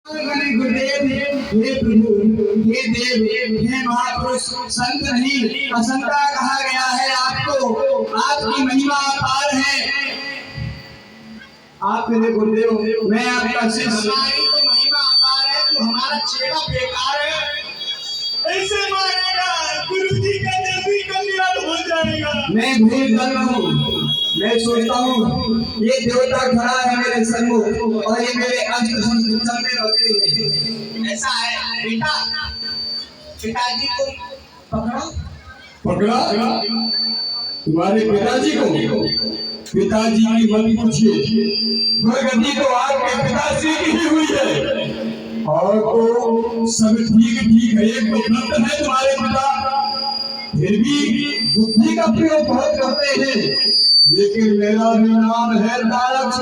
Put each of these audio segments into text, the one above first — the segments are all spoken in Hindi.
गुरुदेव, हे प्रभु, हे देव, हे महापुरुष, संत नहीं असंता कहा गया है आपको। आपकी महिमा अपार है। आप मेरे गुरुदेव, मैं आपका शिष्य। हमारी तो महिमा अपार है, तू हमारा चेला बेकार है। ऐसे मारेगा गुरुजी का जल्दी कल्याण हो जाएगा। मैं भूल गया हूँ। मैं सोचता हूँ ये देवता खड़ा है मेरे सन्मुख और ये मेरे अष्ट संरक्षण में रहते हैं। ऐसा है बेटा, पिताजी को पकड़ा पकड़ा तुम्हारे पिताजी को? पिताजी की मत पूछिए, गति तो आपके पिताजी की ही हुई है। और तो सब ठीक ठीक है, एक तो भ्रष्ट है तुम्हारे पिता, फिर भी बुद्धि का प्रयोग बहुत करते हैं। लेकिन मेरा भी नाम है तारक।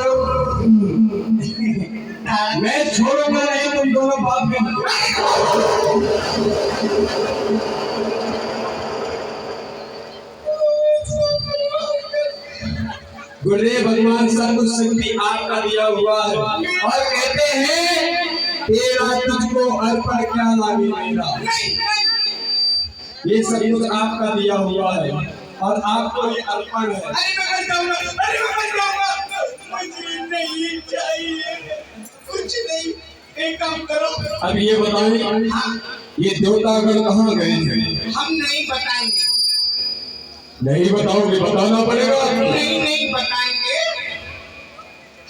मैं छोड़ूंगा नहीं तुम दोनों बाप के। गुरुदेव भगवान सर्व शक्ति आपका दिया हुआ है और कहते हैं तेरा तुझको अर्पण क्या लागे मेरा। ये सब कुछ आपका दिया हुआ है और आपको ये अर्पण है। मुझे नहीं चाहिए कुछ नहीं। एक काम करो, अब ये बताओ ये देवतागण कहाँ गए हैं? हम नहीं बताएंगे। नहीं बताओगे? बताना पड़ेगा। नहीं बताएंगे,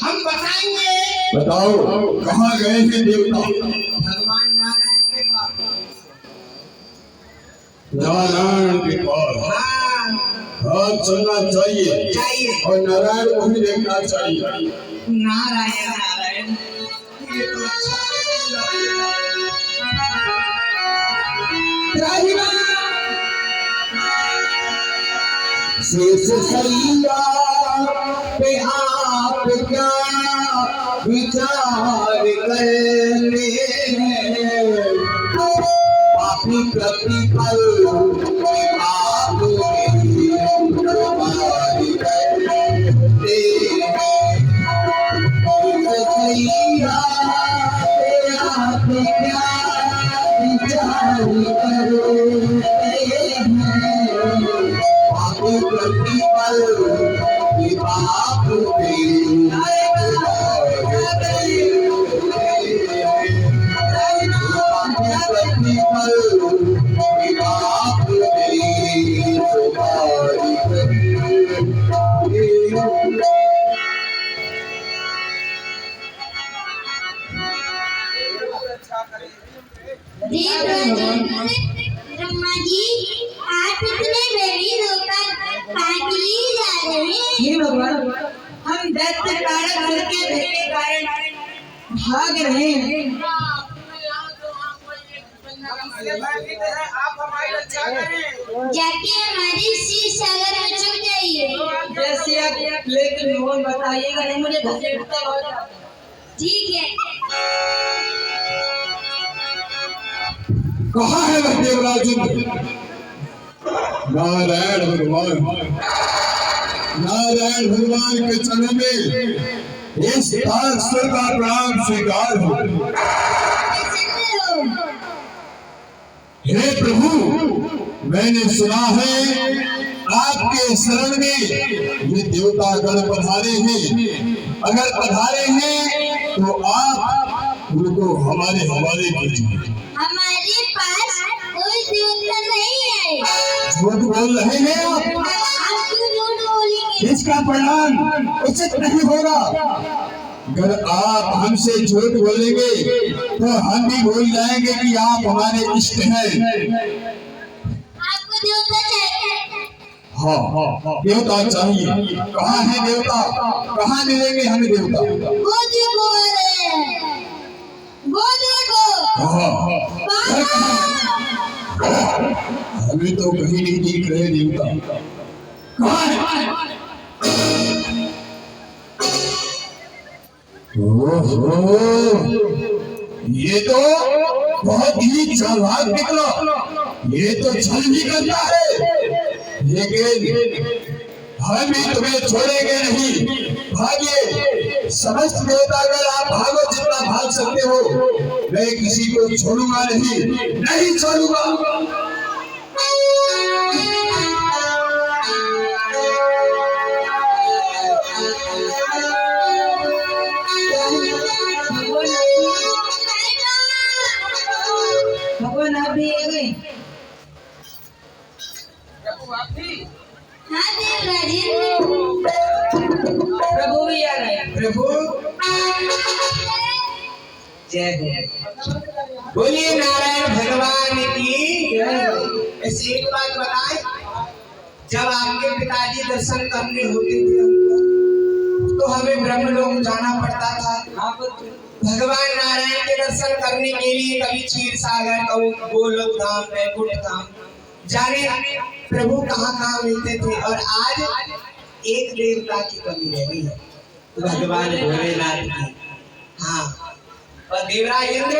हम बताएंगे। बताओ कहाँ गए हैं देवता? भगवान नारायण के पास। नारायण के पास हाँ चलना चाहिए और नारायण को भी देखना चाहिए। नारायण नारायण ये तो अच्छा शेष सैया पे आप क्या विचार करते हैं? पापी प्रतिफल आप सैया पे आप क्या विचार करते हैं? प्रतिपल बाप ब्रह्मा जी, आप इतने बेबी होकर पागली जा रहे हैं। हे भगवान, हम दैत्य कारक दल के भय के कारण भाग रहे हैं। आप हमारी रक्षा करें। जाके हमारी शीश सागर में छुप जाइए। जैसे आप लेकिन मोहन बताइएगा नहीं, मुझे घसीटता होगा। ठीक है। कहाँ है वह देवराज नारायण भगवान? नारायण भगवान के चरणों में इस स्वर का प्रणाम स्वीकार हो। हे प्रभु, मैंने सुना है आपके शरण में ये देवता गण पधारे हैं। अगर पधारे हैं तो आप उनको हमारे हवाले कीजिए। हमारे पास कोई देवता नहीं है। झूठ बोल रहे हैं आप। क्यों झूठ बोलेंगे? इसका परिणाम उचित नहीं होगा। अगर आप हमसे झूठ बोलेंगे तो हम भी भूल जाएंगे कि आप हमारे इष्ट हैं। आपको देवता चाहिए? हाँ देवता चाहिए। कहाँ है देवता? कहाँ मिलेंगे हमें देवता? वो देखो वो देखो। हमें तो कहीं नहीं दिख रहे देवता। कहाँ है? ओहो, ये तो बहुत ही चालाक निकला। ये तो छल भी करता है। लेकिन हम भी तुम्हें छोड़ेंगे नहीं। भागिए समस्त देवतागण आप भागो जितना भाग सकते हो, मैं किसी को छोड़ूंगा नहीं, नहीं छोड़ूंगा। भगवान आप भी आ गए। हाँ देवराज प्रभु भी आ गए। प्रभु जय हो। बोलिए नारायण भगवान की जय हो। ऐसी एक बात बताएं, जब आपके पिताजी दर्शन करने होते थे हमको, तो हमें ब्रह्मलोक जाना पड़ता था। भगवान नारायण के दर्शन करने के लिए कभी क्षीर सागर, कभी गोलोक धाम, वैकुंठ धाम, जाने प्रभु कहाँ कहाँ मिलते थे। और आज एक देवता की कमी रह गई है, भगवान भोलेनाथ की। हाँ, और देवराज इंद्र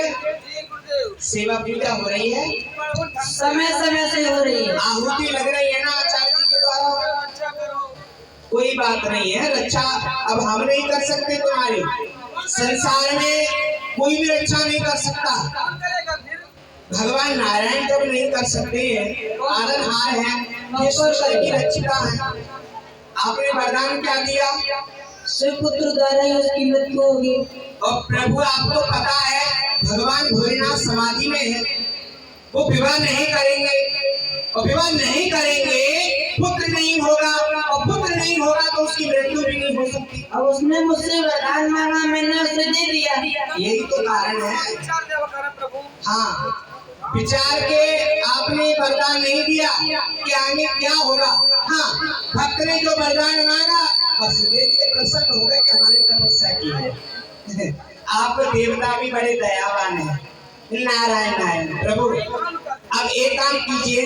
सेवा पूजा हो रही है, समय समय से हो रही है। आहुति लग रही है ना आचार्य जी के द्वारा। कोई बात नहीं है, रक्षा अब हम नहीं कर सकते तुम्हारी, संसार में कोई भी रक्षा नहीं कर सकता। भगवान नारायण जब नहीं कर सकते हैं, आनंदहार है, ईश्वर की रक्षिता है। आपने वरदान क्या दिया? शिवपुत्र द्वारा ही उसकी मृत्यु होगी। और प्रभु आपको पता है भगवान भोलेनाथ समाधि में है, वो विवाह नहीं करेंगे, और विवाह नहीं करेंगे पुत्र नहीं होगा, और पुत्र नहीं होगा तो उसकी मृत्यु भी नहीं हो सकती। अब उसने मुझसे वरदान मांगा, मैंने उसे दे दिया। यही तो कारण है। हाँ, विचार के आपने वरदान नहीं दिया कि आगे क्या होगा। हाँ, भक्त ने जो वरदान मांगा बस दे दिए, प्रसन्न हो गए कि हमारी तपस्या की है। आप देवता भी बड़े दयावान हैं। नारायण नारायण। प्रभु अब एक काम कीजिए,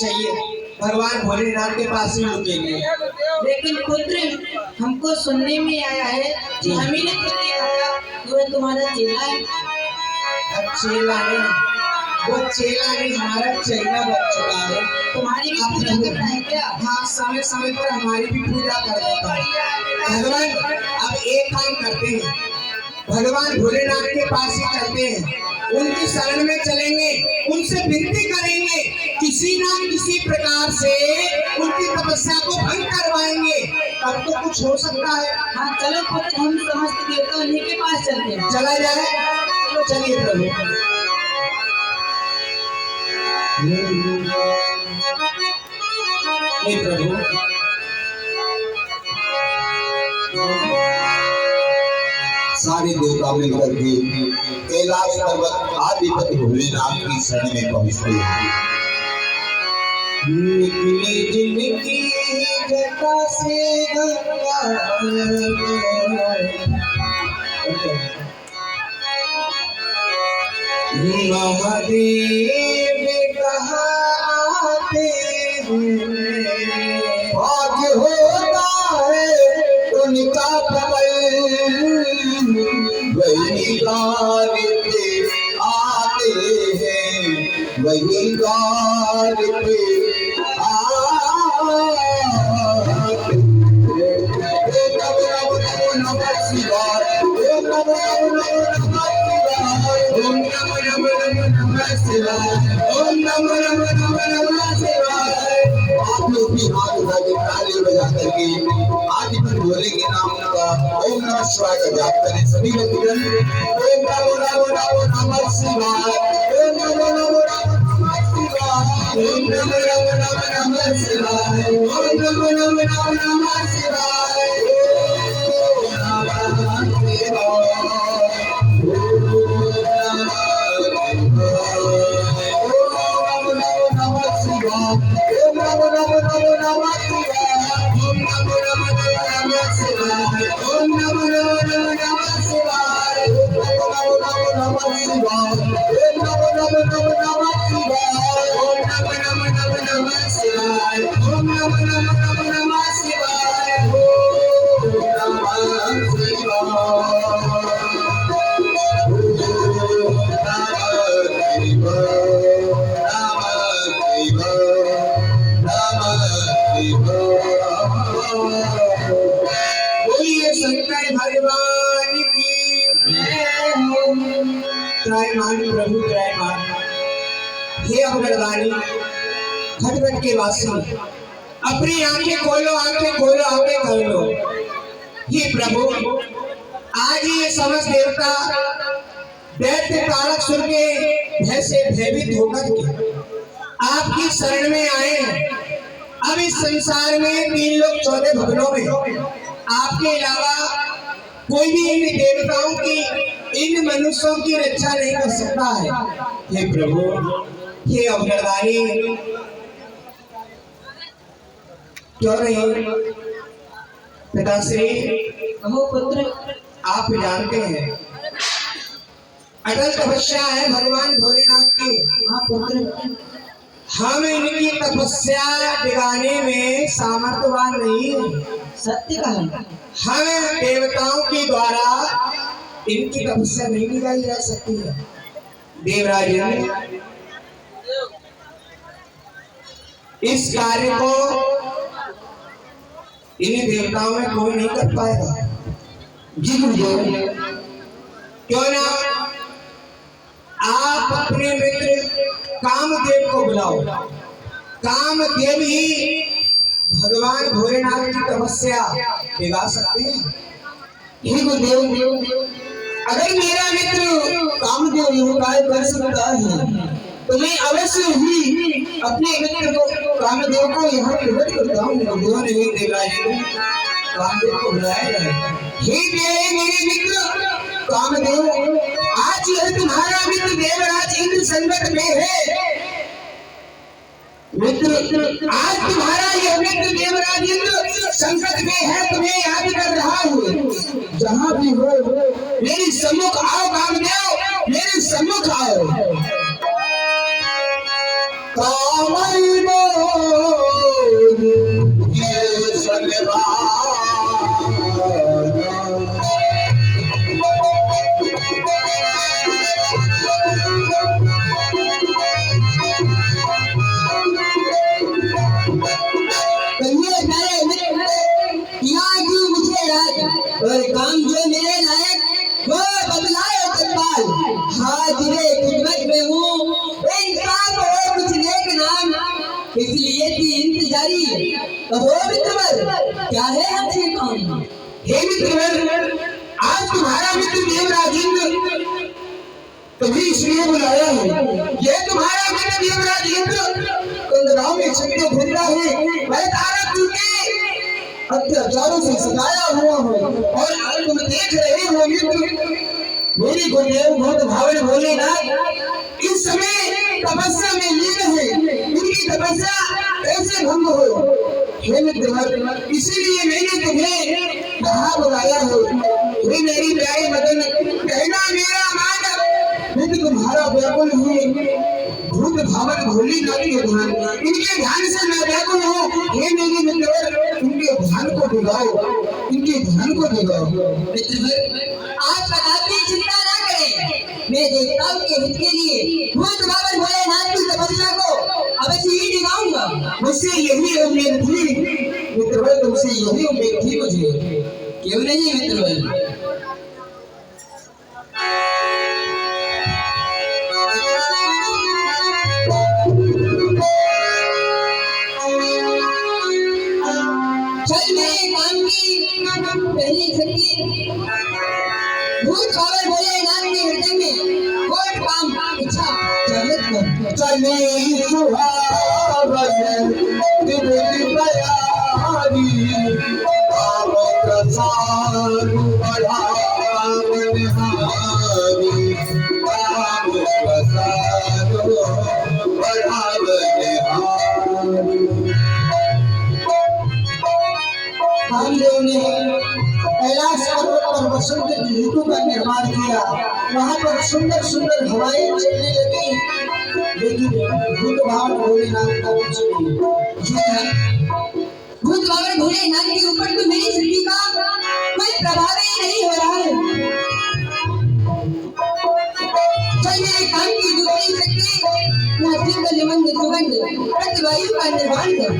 चाहिए भगवान भोलेनाथ के पास ही रुकेंगे। लेकिन पुत्र हमको सुनने में आया है कि हम ही ने तुझे कहा कि वह तुम्हारा चेला है। अब चेला नहीं, वो चेला नहीं, हमारा चेला बन चुका है। तुम्हारी भी पूजा करना है क्या? हाँ, समय समय पर हमारी भी पूजा कर देता है। भगवान अब एक काम करते हैं, भगवान भोलेनाथ के पास ही चलते हैं, उनकी शरण में चलेंगे, उनसे विनती करेंगे, किसी ना किसी प्रकार से उनकी तपस्या को भंग करवाएंगे, तब तो कुछ हो सकता है। हाँ चलो पुत्र, हम समस्त देवता उन्हीं के पास चलते हैं। चला जाए, चलिए प्रभु। हे प्रभु, सारे देवता मिलकर के कैलाश पर्वत आदिपति भोलेनाथ की शरण में पहुंचते हैं। निकली जिंदगी जटा से गंगा, महादेव कहा आते हैं, भाग्य होता है उनका प्रबल, वही द्वार पे आते हैं, वही द्वार पे आते हैं। ओम नमः शिवाय, ओम नमः शिवाय, ओम नमः शिवाय। आप लोग भी हाथ उठा के ताली बजा करके आदिपति भोले के नाम का ओम नमः शिवाय का जाप करें। सभी लोग ओम नमः शिवाय, ओम नमः शिवाय, ओम नमः शिवाय, ओम नमः शिवाय। बोलिए शंकर भगवान त्रायमान प्रभु त्रायमान। हे अवगढ़वाणी खटखट के वासी, अपनी आंखें खोलो, आंखें खोलो, आंखें खोलो। हे प्रभु, आज ये समस्त देवता दैत्य तारकासुर के भय से भयभीत होकर के आपकी शरण में आए हैं। अब इस संसार में 3 लोग 14 भवनों में आपके अलावा कोई भी इन देवताओं की, इन मनुष्यों की रक्षा नहीं कर सकता है। हे प्रभु, हे अवगढ़वाणी, क्यों नहीं पिताश्री? कहो पुत्र। आप जानते हैं अटल तपस्या है भगवान भोलेनाथ की। हाँ पुत्र। हम इनकी तपस्या दिखाने में सामर्थ्यवान नहीं है। सत्य कहा। हम देवताओं के द्वारा इनकी तपस्या नहीं दिखाई जा सकती है। देवराज इस कार्य को इन देवताओं में कोई नहीं कर पाएगा। जी गुरुदेव। क्यों ना आप अपने मित्र कामदेव को बुलाओ। कामदेव ही भगवान भोलेनाथ की तपस्या दिखा सकते हैं। हे गुरुदेव, अगर मेरा मित्र कामदेव यह कार्य कर सकता है तो मैं अवश्य ही अपने मित्र को कामदेव को यहाँ प्रकट करता हूँ। गुरुदेव ने भी देवराज को कामदेव को बुलाया जाए। हे मेरे मित्र कामदेव, आज यह तुम्हारा मित्र देवराज इंद्र संकट में है। मित्र, आज तुम्हारा यह मित्र देवराज इंद्र संकट में है, तुम्हें याद कर रहा हूँ। जहाँ भी हो मेरे सम्मुख आओ कामदेव, मेरे सम्मुख आओ। और काम जो मेरे लायक वो बदलाए तत्काल। हाजिरे खिदमत में हूँ, इंसान हो कुछ नेक नाम, इसलिए थी इंतजारी। कहो मित्रवर, क्या है हमसे काम? हे मित्रवर, आज तुम्हारा मित्र देवराज इंद्र तुम्हें इसलिए बुलाया है। ये तुम्हारा मित्र देवराज इंद्र कंगराव में छक्के फिर रहा है। मैं तारकासुर के अत्याचारों से सताया हुआ हूँ और तुम देख रहे हो मित्र, मेरी गुरुदेव बहुत भावन भोलेनाथ इस समय तपस्या में लीन है। इनकी तपस्या कैसे भंग हो? हे मित्र, इसीलिए मैंने तुम्हें यहाँ बुलाया है। हे मेरी प्यारी मदन, कहना मेरा मान, मित्र तुम्हारा व्याकुल है। भूत भावन भोलेनाथ के ध्यान, इनके ध्यान से मैं व्याकुल हूँ। हे मेरे मित्र, इनके ध्यान को दिलाओ, इनके ध्यान को दिलाओ। मित्र, आज कदापि चिंता ना करें, मैं देवताओं के हित के लिए भूत भावन भोलेनाथ की तपस्या को अवश्य ही दिलाऊंगा। मुझसे यही उम्मीद थी मित्र, तुमसे यही उम्मीद थी मुझे। क्यों नहीं मित्र? चल मेरे काम की पहली छुट्टी भूत भावन भोलेनाथ के हृदय में कोट काम इच्छा जागृत कर। चले सुहावन दिव्य बयारी, काम प्रसाद बढ़ावन हारी, काम प्रसाद बढ़ावन हारी। हम लोगों ने कैलाश पर्वत पर वसंत ऋतु का निर्माण किया। वहाँ पर सुंदर सुंदर हवाएं चलने लगी, लेकिन भूत भावन भोलेनाथ का कुछ नहीं। भूत भावन भोलेनाथ के ऊपर तो मेरी शक्ति का कोई प्रभाव ही नहीं हो रहा है। चल मेरे काम की दूसरी शक्ति नरसिंह निबंध सुगंध प्रतिवायु का निर्माण कर।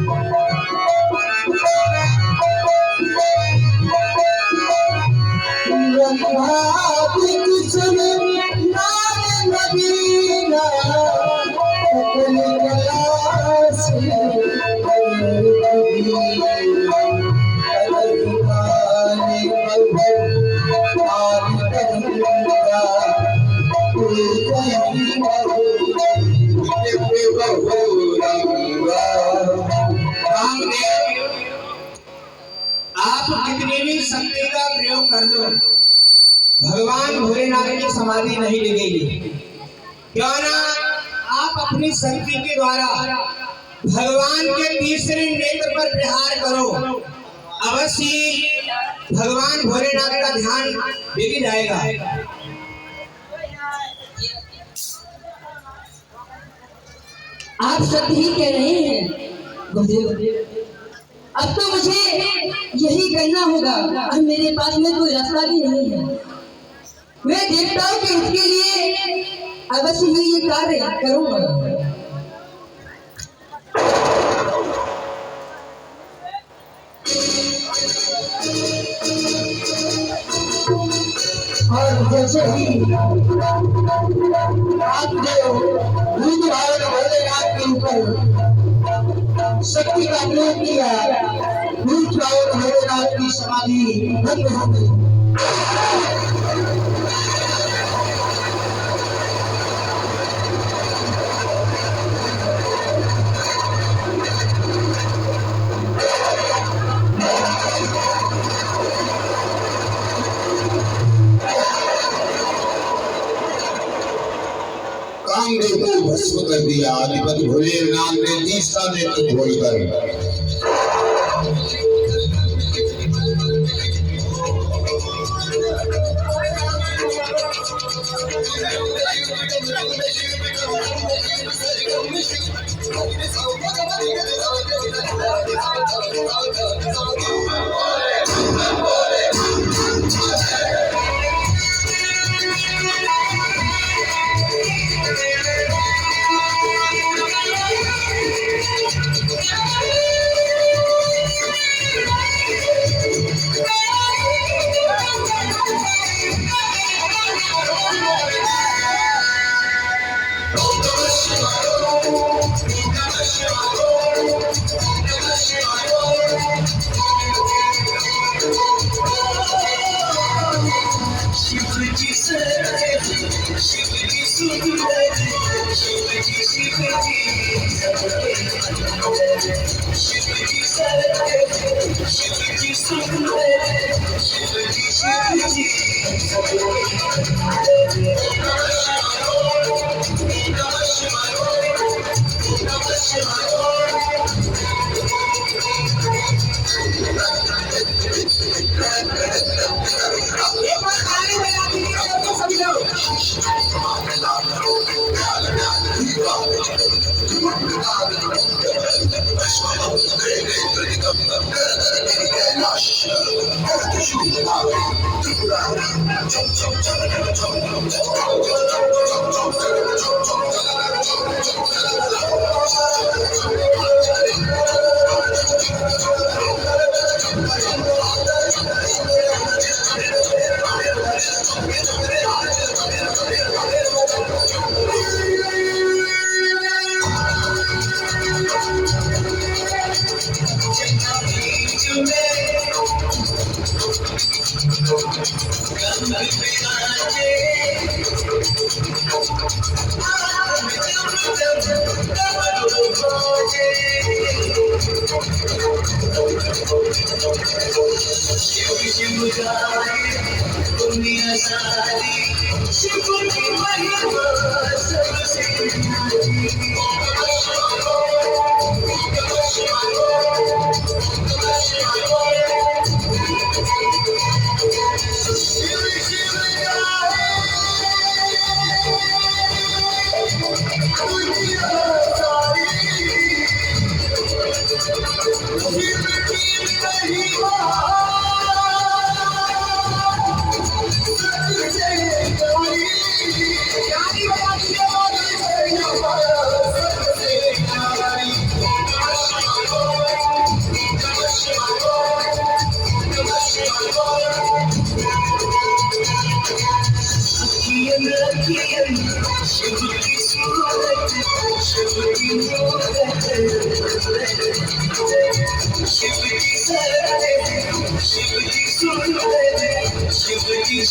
कृष्ण नाम कामदेव, आप कितनी भी शक्ति का प्रयोग कर लो, भगवान भोलेनाथ की समाधि नहीं लगेगी। क्यों ना आप अपनी शक्ति के द्वारा भगवान के तीसरे नेत्र पर प्रहार करो, अवश्य भगवान भोलेनाथ का ध्यान बिग जाएगा। आप सत्य ही कह रहे हैं गुरुदेव। अब तो मुझे यही करना होगा, अब मेरे पास में कोई रास्ता भी नहीं है। मैं देखता हूँ कि इसके लिए अवश्य ही ये कार्य करूंगा। और जैसे ही आप जो भूत भाव भोलेनाथ के ऊपर शक्ति का प्रयोग किया, भूत भाव भोलेनाथ की समाधि भंग हो गई। कामदेव को भस्म कर दिया अधिपति भोलेनाथ ने तीसरा नेत्र खोलकर।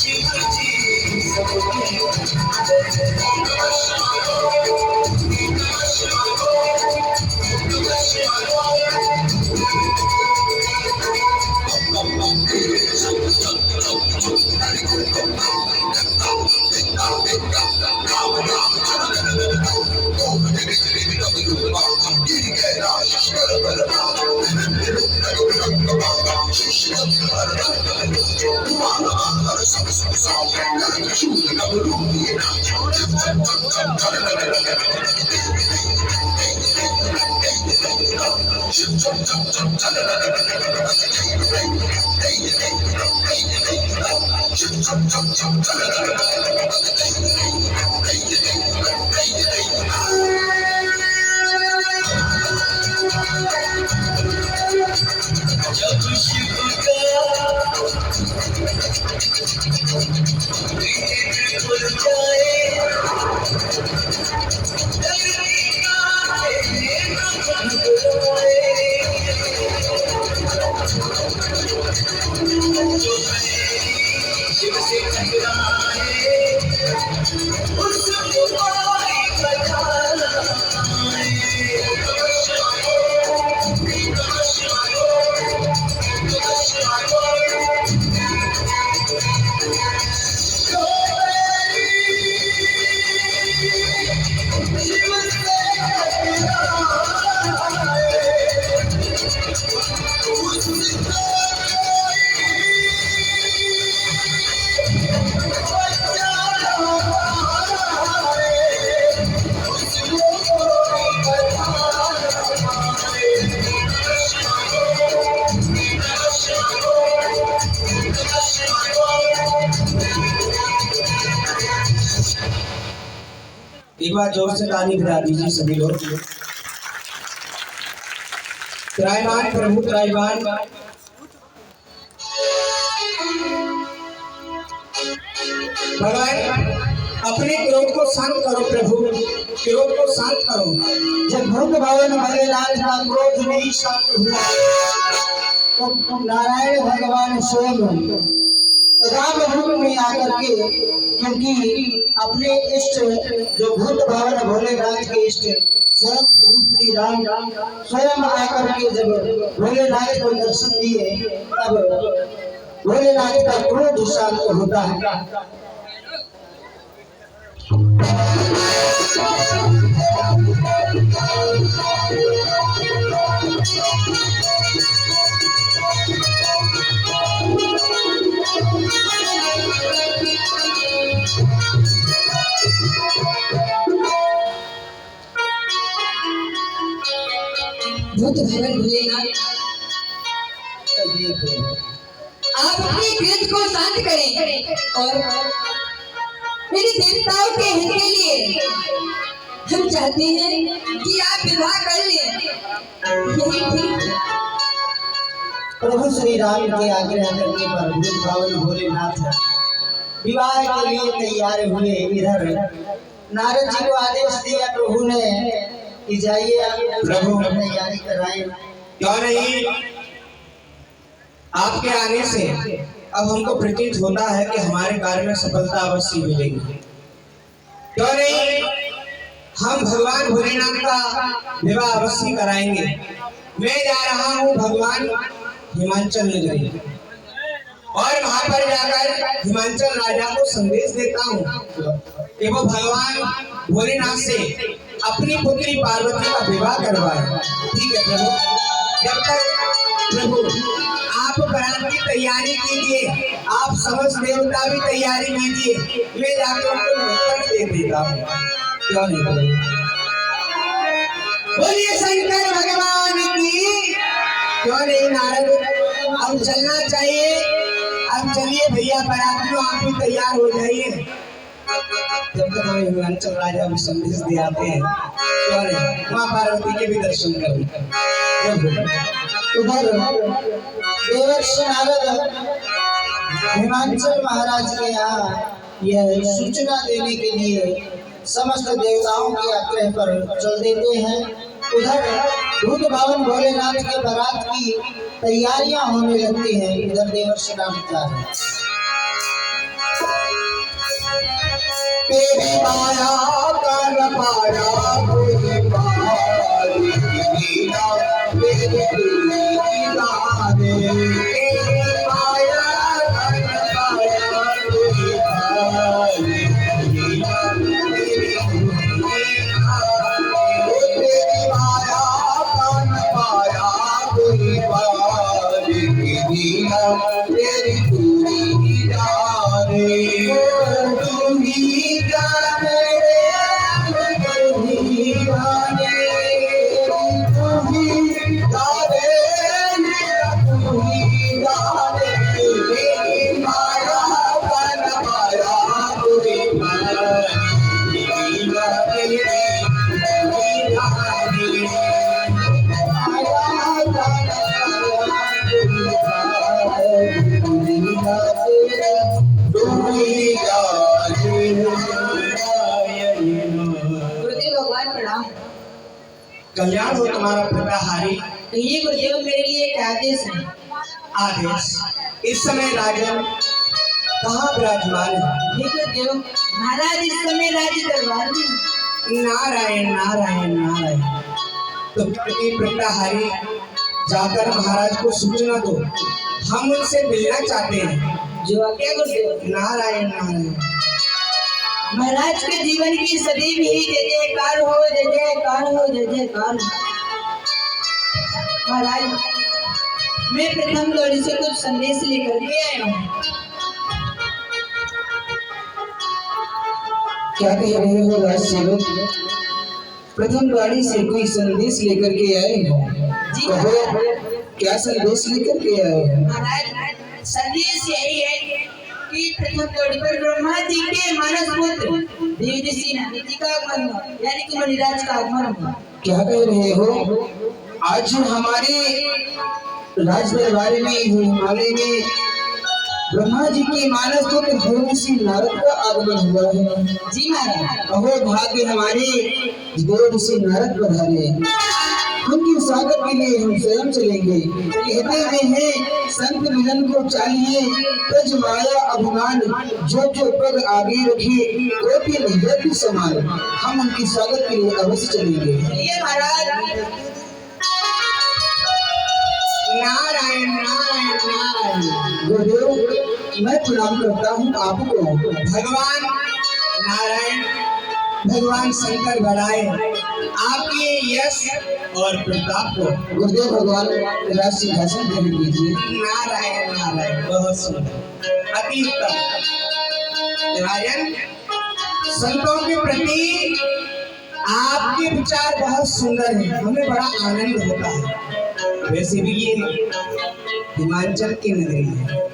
शिव जी एक बार जोर से ताली बजा दीजिए सभी लोग। त्रायमान प्रभु त्रायमान। भगवान अपने क्रोध को शांत करो प्रभु, क्रोध को शांत करो। जब भूत भवन भोलेनाथ का क्रोध नहीं शांत हुआ तो नारायण भगवान स्वयं राम रूप में आकर के, क्योंकि अपने इष्ट जो भूत भवन भोलेनाथ के इष्ट स्वयं प्रभु श्री राम स्वयं आकर के जब भोलेनाथ को दर्शन दिए तब भोलेनाथ का क्रोध शांत होता है। भूत भवन भोलेनाथ, आप अपने क्रोध को शांत करें और मेरे देवताओं के हित के लिए हम चाहते हैं कि आप विवाह कर लें। यही ठीक है। प्रभु श्री राम के आग्रह करने पर भूत भवन भोलेनाथ विवाह के लिए तैयार हुए। इधर नारद जी को आदेश दिया प्रभु ने कि जाइए आप प्रभु तैयारी कराएं। क्यों नहीं, आपके आने से अब हमको प्रतीत होता है कि हमारे कार्य में सफलता अवश्य मिलेगी। क्यों नहीं, हम भगवान भोलेनाथ का विवाह अवश्य कराएंगे। मैं जा रहा हूँ भगवान हिमांचल नगरी और वहां पर जाकर हिमांचल राजा को संदेश देता हूँ कि वो भगवान भोलेनाथ से अपनी पुत्री पार्वती का विवाह करवाए। ठीक है प्रभु, जब तक प्रभु आप बरात की तैयारी कीजिए, आप समस्त देवता भी तैयारी कीजिए, मैं जाकर उनको उत्तर दे देता हूँ। क्यों नहीं प्रभु? बोलिए शंकर भगवान की। क्यों नहीं नारद, अब चलना चाहिए। अब चलिए भैया बरातियों, आप भी तैयार हो जाइए। जब तक हमें हिमांचल राजा भी संदेश दे आते हैं, क्यों नहीं माँ पार्वती के भी दर्शन करूँ। उधर देवर्षि नारद हिमांचल महाराज के यहाँ यह सूचना देने के लिए समस्त देवताओं के आग्रह पर चल देते हैं। उधर भूत भवन भोलेनाथ के बारात की तैयारियां होने लगती हैं। इधर देवर्षि नारद जा रहे हैं। तेरी माया का न पाया कोई पार, लीला तेरी लीला दे। तेरी माया का न पाया कोई पार, लीला तेरी लीला दे। तेरी माया का न पाया कोई पार, लीला तेरी लीला कल्याण हो तुम्हारा पिताहारी। कहिए गुरुदेव, मेरे लिए एक आदेश है। आदेश। इस समय राजन कहाँ विराजमान है? हे गुरुदेव, महाराज इस समय राज्य दरबार में। नारायण नारायण नारायण। तो पिताहारी जाकर महाराज को सूचना दो, हम उनसे मिलना चाहते हैं। जो आज्ञा गुरुदेव। नारायण नारायण। महाराज के जीवन की सदैव ही जय जयकार हो, जय जयकार हो, जय जयकार हो। महाराज, मैं प्रथम गढ़ से कुछ संदेश लेकर के आया हूँ। क्या कह रहे हो राज सेवक? प्रथम गाड़ी से कोई संदेश लेकर के आए हो? जी कहो, क्या संदेश लेकर के आए हो? महाराज, संदेश यही है कि प्रथम गढ़ पर ब्रह्मा जी के मानस पुत्र देवदसी नारद का आगमन हुआ, यानी कि मणिराज का आगमन हुआ। क्या कह रहे हो? आज हमारे राज दरबार में हिमालय में ब्रह्मा जी के मानस पुत्र देवऋषि नारद का आगमन हुआ है। जी महाराज। कहो, भाग्य हमारे देवऋषि नारद पधारे। उनके स्वागत के लिए हम स्वयं चलेंगे। कहते हुए हैं, संत मिलन को चाहिए तज माया अभिमान, जो पग आगे रखे कोटि नैया के समान। हम उनके स्वागत के लिए अवश्य चलेंगे। चलिए महाराज। नारायण नारायण नारायण। गुरुदेव, मैं प्रणाम करता हूँ आपको। भगवान नारायण, भगवान शंकर बढ़ाए आपके यश और प्रताप को। गुरुदेव, भगवान राज सिंहासन ग्रहण कीजिए। नारायण नारायण। बहुत सुंदर, अति उत्तम। राजन, संतों के प्रति आपके विचार बहुत सुंदर हैं, हमें बड़ा आनंद होता है। वैसे भी ये हिमाचल की नगरी है,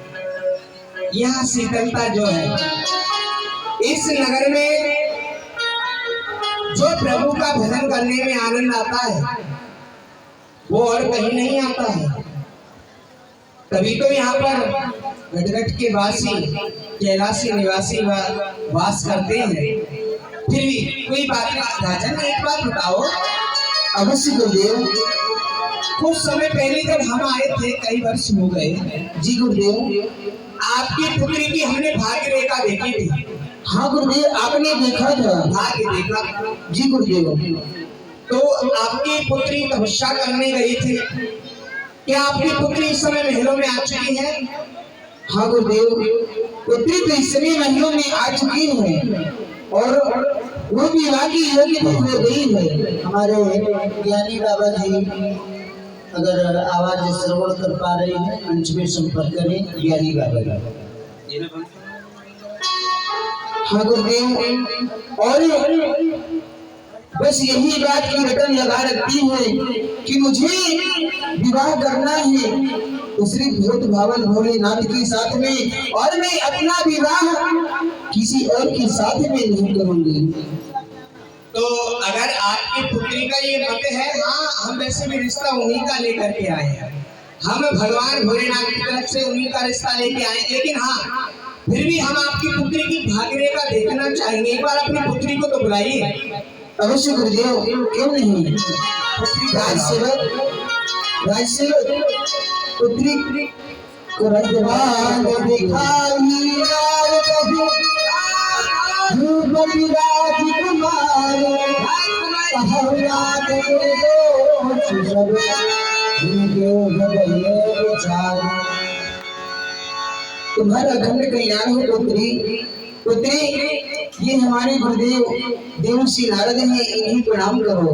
यहाँ शीतलता जो है, इस नगर में जो प्रभु का भजन करने में आनंद आता है वो और कहीं नहीं आता है। तभी तो यहाँ पर गटगट के वासी कैलाशी निवासी वास करते हैं। फिर भी कोई बात नहीं। राजन, एक बात बताओ। अवश्य गुरुदेव। कुछ समय पहले जब हम आए थे, कई वर्ष हो गए। जी गुरुदेव। आपकी पुत्री की हमने भाग्य रेखा देखी थी। हाँ गुरुदेव, आपने देखा था? भाग्य देखा। जी गुरुदेव। तो आपकी पुत्री तपस्या करने गई थी। क्या आपकी पुत्री इस समय महलों में आ चुकी है? हाँ गुरुदेव, पुत्री तो इस समय महलों में आ चुकी है और वो भी बाकी योग्य हो गई है। हमारे ज्ञानी बाबा जी अगर आवाज श्रवण कर पा रहे हैं, मंच में संपर्क करें। ज्ञानी बाबा जी। हाँ गुरुदेव, और बस यही बात की रटन लगा रखती है कि मुझे विवाह करना है श्री भूत भावन भोलेनाथ के साथ में, और मैं अपना विवाह किसी और के साथ में नहीं करूंगी। तो अगर आपकी पुत्री का ये मत है, हाँ, हम वैसे भी रिश्ता उन्हीं का लेकर के आए हैं। हम भगवान भोलेनाथ की तरफ से उन्हीं का रिश्ता लेके आए, लेकिन हाँ, फिर भी हम आपकी पुत्री की भाग्य रेखा देखना चाहेंगे। एक बार अपनी पुत्री को तो बुलाइए। अवश्य गुरुदेव, क्यों नहीं। राजसेवक पुत्री को रजवान दिखाई राजकुमार तुम्हारा अखंड कल्याण हो पुत्री। पुत्री, ये हमारे गुरुदेव देवऋषि नारद हैं, इन्हीं प्रणाम करो।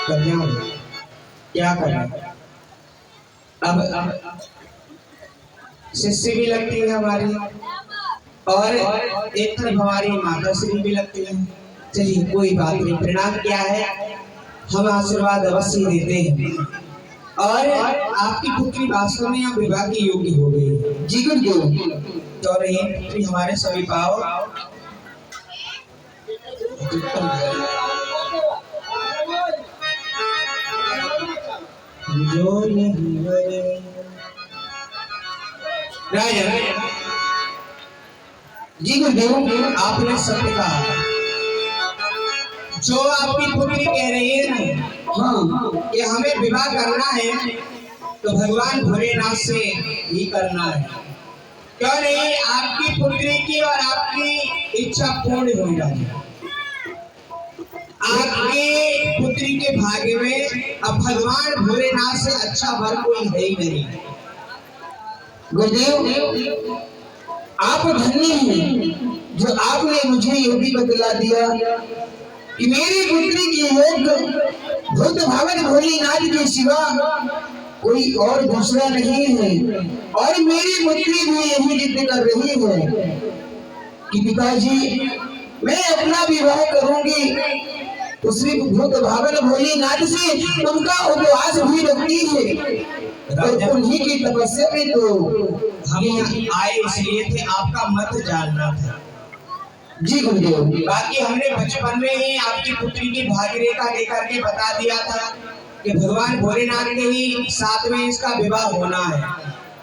कल्याण क्या करें। अब शिष्य भी लगती है हमारी, और एक तरफ हमारी माता श्री भी लगती है। चलिए कोई बात नहीं, प्रणाम क्या है, हम आशीर्वाद अवश्य देते हैं। और आपकी पुत्री वास्तव में अब विवाह की योग्य हो गई। जी गुरुदेव। तो रही पुत्री हमारे सभी पाओ। जो राजन, जी गुरुदेव। आपने सत्य कहा। जो आपकी पुत्री कह रही है ना हाँ कि हमें विवाह करना है तो भगवान भोलेनाथ से ही करना है। क्यों नहीं आपकी पुत्री की और आपकी इच्छा पूर्ण हो जाए। आपकी पुत्री के भाग्य में अब भगवान भोलेनाथ से अच्छा वर कोई है ही नहीं। गुरुदेव आप धन्य हैं जो आपने मुझे ये भी बतला दिया कि मेरी पुत्री के योग भूत भावन भोलेनाथ के सिवा कोई और दूसरा नहीं है। और मेरी पुत्री भी यही जिद कर रही है कि पिताजी मैं अपना विवाह करूंगी तो सिर्फ भूत भावन भोलेनाथ से उनका उपवास भी रखती है। तो उन्हीं की तपस्या में तो हम यहाँ आए इसलिए थे, आपका मत जानना था। जी गुरुदेव। बाकी हमने बचपन में ही आपकी पुत्री की भाग्य रेखा लेकर के बता दिया था कि भगवान भोलेनाथ के ही साथ में इसका विवाह होना है।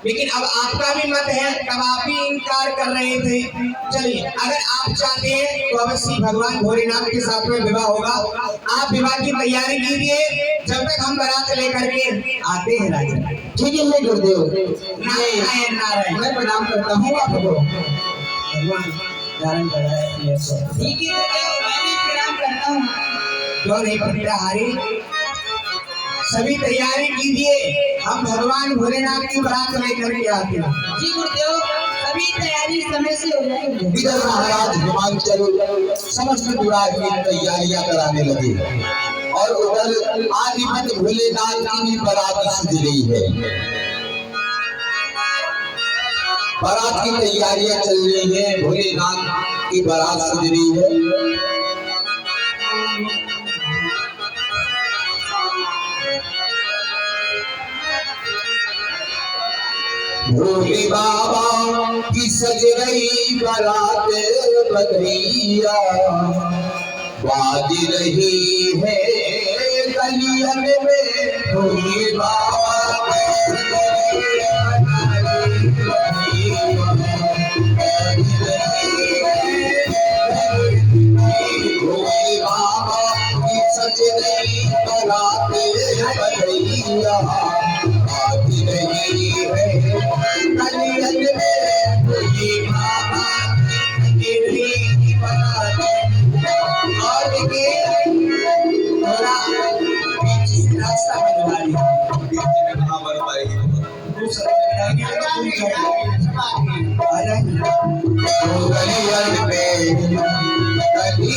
लेकिन अब आपका भी मत है, तब आप ही इनकार कर रहे थे। चलिए अगर आप चाहते हैं तो अवश्य भगवान भोलेनाथ के साथ में विवाह होगा। आप विवाह की तैयारी कीजिए जब तक हम बारात लेकर के आते हैं राजा। ठीक है गुरुदेव। नारायण नारायण। मैं प्रणाम करता हूँ आपको। भगवान धारण कराए। ठीक है गुरुदेव, मैं भी प्रणाम करता हूँ। क्यों नहीं पट्टाहारी, सभी तैयारी कीजिए, हम भगवान भोलेनाथ की बारात लेकर के आते हैं। जी गुरुदेव, सभी तैयारी समय से हो जाएगी। इधर महाराज हिमांचल समस्त विवाह की तैयारियां कराने लगे और उधर आदिमत भोलेनाथ की भी बारात सज रही है। बारात की तैयारियां चल रही है, भोलेनाथ की बारात सज रही है। भोले बाबा की सज रही बारात बधैया बाज रही है गलियन में। भोले बाबा भोले बाबा की सज रही बारात बधैया बाज रही है गलियन में। भोले बाबा की बारात और देखिए थोड़ा रास्ता बनवा लिया। गलियन में नगाड़ी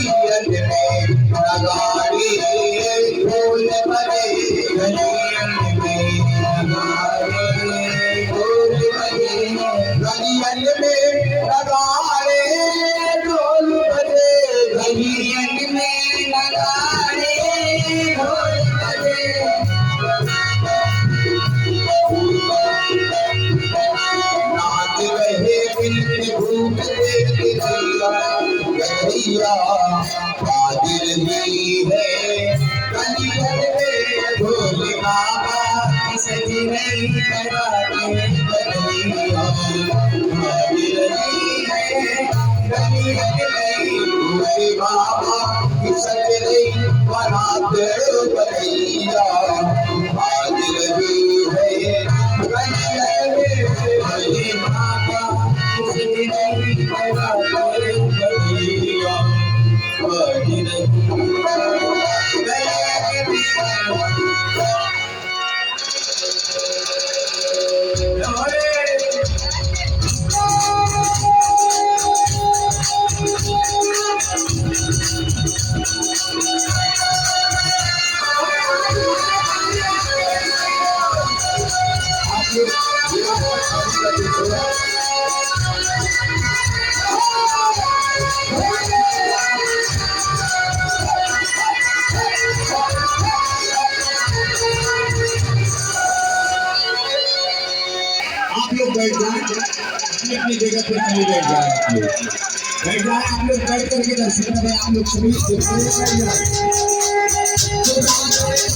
ढोल बजे, गलियन में नगाड़ी ढोल बजे, गलियन में नगाड़े ढोल बजे, गलियन में नगाड़े ढोल बजे। नाच रहे बिन भूख देख गैया बाज रही है गलियन में। भोले बाबा की सज रही बारात बधैया बाज रही है गलियन में। भोले बाबा की सज रही बारात बधैया बाज रही है गलियन में। भोले बाबा की सज रही बारात बधैया बाज रही आप लोग बैठ जाए, अपनी अपनी जगह पर चले बैठ जाए। आप लोग बैठ जाए, आप लोग बैठ करके दर्शन करें। आप लोग सभी बैठ जाए।